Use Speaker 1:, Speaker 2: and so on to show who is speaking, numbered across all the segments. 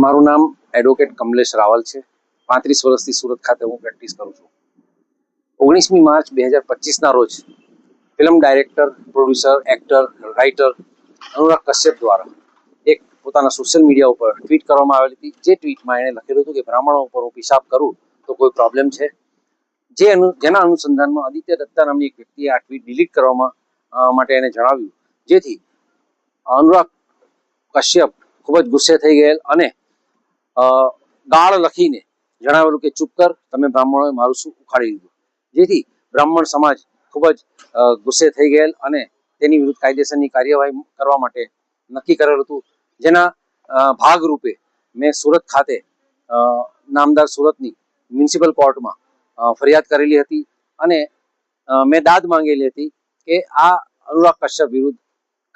Speaker 1: મારું નામ એડવોકેટ કમલેશ રાવલ છે। 35 વર્ષથી સુરત ખાતે હું પ્રેક્ટિસ કરું છું। 19મી માર્ચ 2025ના રોજ film director, producer, actor, writer Anurag Kashyap દ્વારા એક પોતાના સોશિયલ મીડિયા ઉપર ટ્વીટ કરવામાં આવેલી હતી। જે ટ્વીટમાં એણે લખેલું હતું કે બ્રાહ્મણો ઉપર હું પિશાબ કરું તો કોઈ પ્રોબ્લેમ છે। જેના અનુસંધાનમાં આદિત્ય દત્તા નામની એક વ્યક્તિએ આ ટ્વીટ ડિલીટ કરવામાં માટે એને જણાવ્યું, જેથી અનુરાગ કશ્યપ ખૂબ જ ગુસ્સે થઈ ગયેલ અને ગાળ લખીને જણાવેલું કે ચૂપ કર, તમે બ્રાહ્મણોએ મારું શું ઉખાડી લીધું। જેથી બ્રાહ્મણ સમાજ ખૂબ જ ગુસ્સે થઈ ગયેલ અને તેની વિરુદ્ધ કાયદેસરની કાર્યવાહી કરવા માટે નક્કી કરેલું હતું। જેના ભાગરૂપે મેં સુરત ખાતે નામદાર સુરતની મ્યુનિસિપલ કોર્ટમાં ફરિયાદ કરેલી હતી અને મેં દાદ માંગેલી હતી કે આ અનુરાગ કશ્યપ વિરુદ્ધ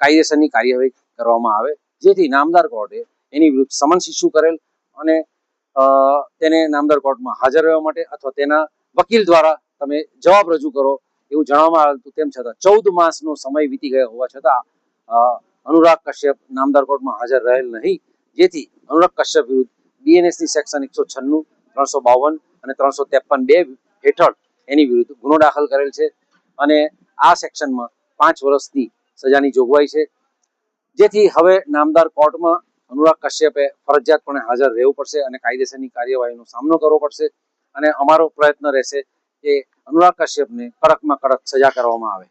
Speaker 1: કાયદેસરની કાર્યવાહી કરવામાં આવે, જેથી નામદાર કોર્ટે એની વિરુદ્ધ સમન્સ ઇસ્યુ કરેલ અને તેને નામદાર કોર્ટમાં હાજર રહેવા માટે અથવા તેના વકીલ દ્વારા તમે જવાબ રજૂ કરો એવું જણાવવામાં આવ્યું હતું। તેમ છતાં 14 માસનો સમય વીતી ગયો હોવા છતાં અનુરાગ કશ્યપ નામદાર કોર્ટમાં હાજર રહેલ નહીં, જેથી અનુરાગ કશ્યપ વિરુદ્ધ બીએનએસની સેક્શન 196, 352 અને 353(2) હેઠળ એની વિરુદ્ધ ગુનો દાખલ કરેલ છે અને આ સેક્શનમાં 5 વર્ષની સજાની જોગવાઈ છે। જેથી હવે નામદાર કોર્ટમાં અનુરાગ કશ્યપે ફરજિયાતપણે હાજર રહેવું પડશે અને કાયદેસરની કાર્યવાહીનો સામનો કરવો પડશે અને અમારો પ્રયત્ન રહેશે કે અનુરાગ કશ્યપને કડકમાં કડક સજા કરવામાં આવે।